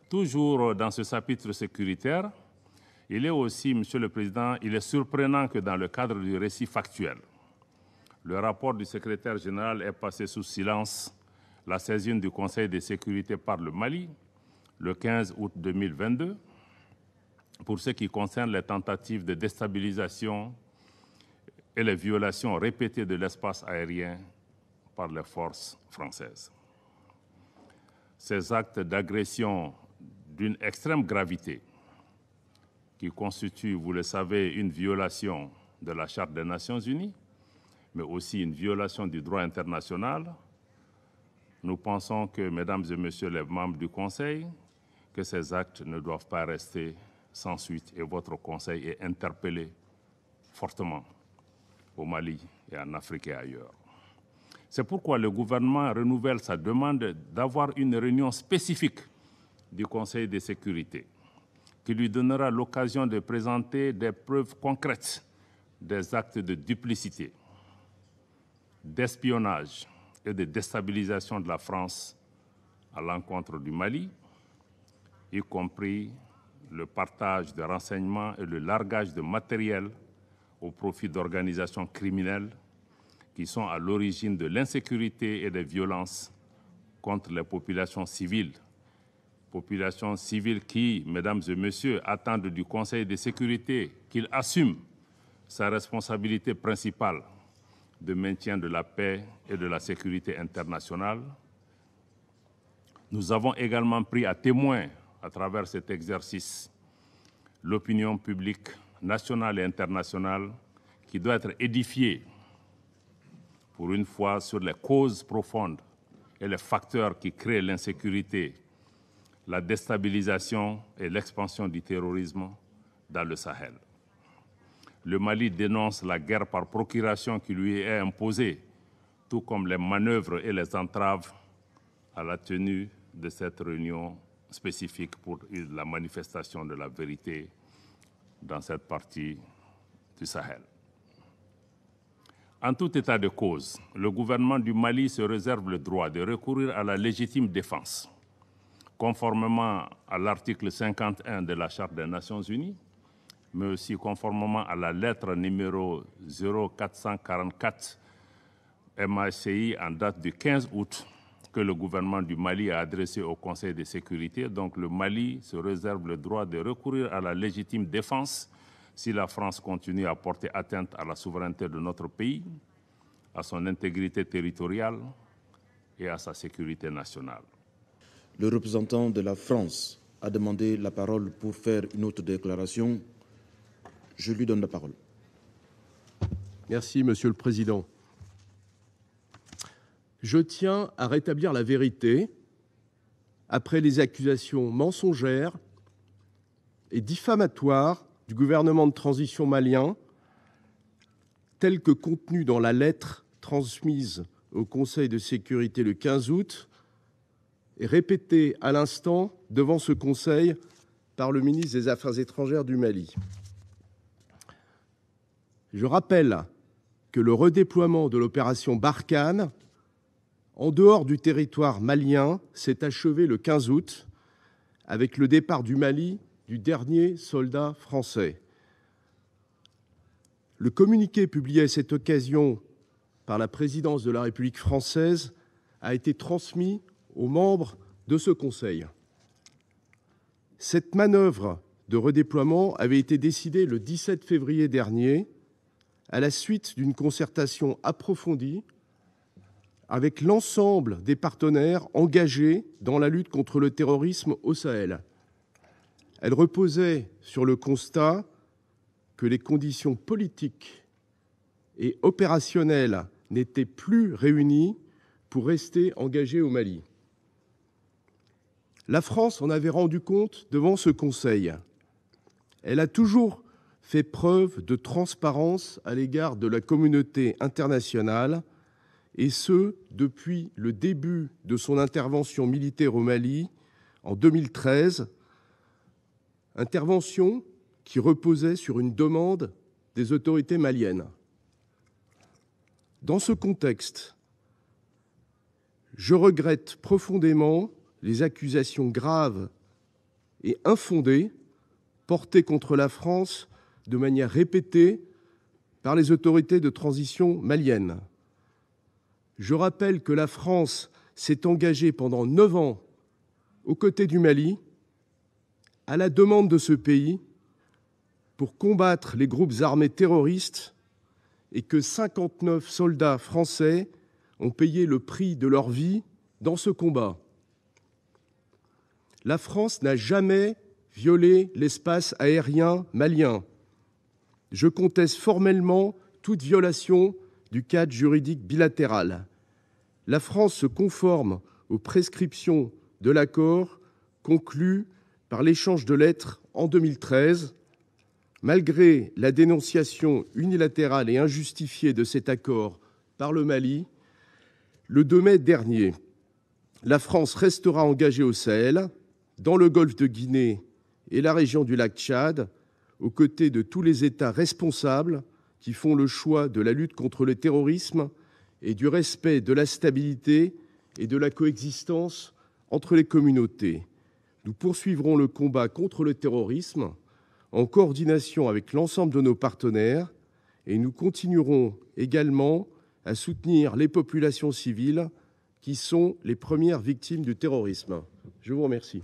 Toujours dans ce chapitre sécuritaire, il est aussi, Monsieur le Président, il est surprenant que dans le cadre du récit factuel, le rapport du secrétaire général ait passé sous silence la saisine du Conseil de sécurité par le Mali le 15 août 2022 pour ce qui concerne les tentatives de déstabilisation et les violations répétées de l'espace aérien par les forces françaises. Ces actes d'agression d'une extrême gravité qui constituent, vous le savez, une violation de la Charte des Nations Unies, mais aussi une violation du droit international. Nous pensons que, mesdames et messieurs les membres du Conseil, que ces actes ne doivent pas rester sans suite et votre Conseil est interpellé fortement au Mali et en Afrique et ailleurs. C'est pourquoi le gouvernement renouvelle sa demande d'avoir une réunion spécifique du Conseil de sécurité qui lui donnera l'occasion de présenter des preuves concrètes des actes de duplicité, d'espionnage et de déstabilisation de la France à l'encontre du Mali, y compris le partage de renseignements et le largage de matériel au profit d'organisations criminelles qui sont à l'origine de l'insécurité et des violences contre les populations civiles qui, mesdames et messieurs, attendent du Conseil de sécurité qu'il assume sa responsabilité principale de maintien de la paix et de la sécurité internationale. Nous avons également pris à témoin, à travers cet exercice, l'opinion publique nationale et internationale qui doit être édifiée, pour une fois, sur les causes profondes et les facteurs qui créent l'insécurité, la déstabilisation et l'expansion du terrorisme dans le Sahel. Le Mali dénonce la guerre par procuration qui lui est imposée, tout comme les manœuvres et les entraves à la tenue de cette réunion spécifique pour la manifestation de la vérité dans cette partie du Sahel. En tout état de cause, le gouvernement du Mali se réserve le droit de recourir à la légitime défense, conformément à l'article 51 de la Charte des Nations Unies, mais aussi conformément à la lettre numéro 0444 MACI en date du 15 août que le gouvernement du Mali a adressée au Conseil de sécurité. Donc le Mali se réserve le droit de recourir à la légitime défense si la France continue à porter atteinte à la souveraineté de notre pays, à son intégrité territoriale et à sa sécurité nationale. Le représentant de la France a demandé la parole pour faire une autre déclaration. Je lui donne la parole. Merci, Monsieur le Président. Je tiens à rétablir la vérité après les accusations mensongères et diffamatoires du gouvernement de transition malien, telles que contenues dans la lettre transmise au Conseil de sécurité le 15 août et répétée à l'instant devant ce Conseil par le ministre des Affaires étrangères du Mali. Je rappelle que le redéploiement de l'opération Barkhane en dehors du territoire malien s'est achevé le 15 août avec le départ du Mali du dernier soldat français. Le communiqué publié à cette occasion par la présidence de la République française a été transmis aux membres de ce Conseil. Cette manœuvre de redéploiement avait été décidée le 17 février dernier à la suite d'une concertation approfondie avec l'ensemble des partenaires engagés dans la lutte contre le terrorisme au Sahel. Elle reposait sur le constat que les conditions politiques et opérationnelles n'étaient plus réunies pour rester engagée au Mali. La France en avait rendu compte devant ce Conseil. Elle a toujours fait preuve de transparence à l'égard de la communauté internationale, et ce, depuis le début de son intervention militaire au Mali en 2013, intervention qui reposait sur une demande des autorités maliennes. Dans ce contexte, je regrette profondément les accusations graves et infondées portées contre la France de manière répétée par les autorités de transition maliennes. Je rappelle que la France s'est engagée pendant 9 ans aux côtés du Mali, à la demande de ce pays, pour combattre les groupes armés terroristes et que 59 soldats français ont payé le prix de leur vie dans ce combat. La France n'a jamais violé l'espace aérien malien. Je conteste formellement toute violation du cadre juridique bilatéral. La France se conforme aux prescriptions de l'accord conclu par l'échange de lettres en 2013. Malgré la dénonciation unilatérale et injustifiée de cet accord par le Mali, le 2 mai dernier, la France restera engagée au Sahel, dans le golfe de Guinée et la région du lac Tchad, aux côtés de tous les États responsables qui font le choix de la lutte contre le terrorisme et du respect de la stabilité et de la coexistence entre les communautés. Nous poursuivrons le combat contre le terrorisme en coordination avec l'ensemble de nos partenaires et nous continuerons également à soutenir les populations civiles qui sont les premières victimes du terrorisme. Je vous remercie.